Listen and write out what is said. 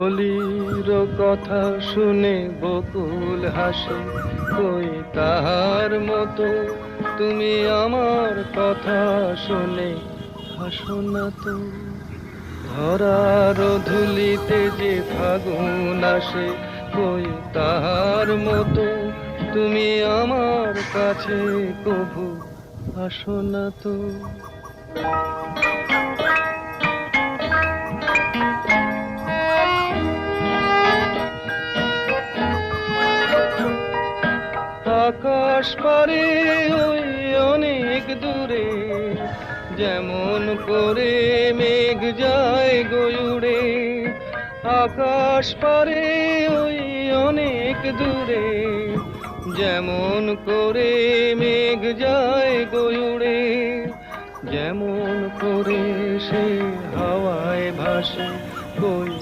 কলির কথা শুনে বকুল হাসে, কই তাহার মতো তুমি আমার কথা শুনে হাসো না তো। ধরার ধুলিতে যে ফাগুন আসে, কই তাহার মতো তুমি আমার কাছে কভু আসো না তো। আকাশ পারে ওই অনেক দূরে, যেমন করে মেঘ যায় গয়ুড়ে। আকাশ পারে ওই অনেক দূরে, যেমন করে মেঘ যায় গয়ুড়ে। যেমন করে সে হাওয়ায় ভাসে, কই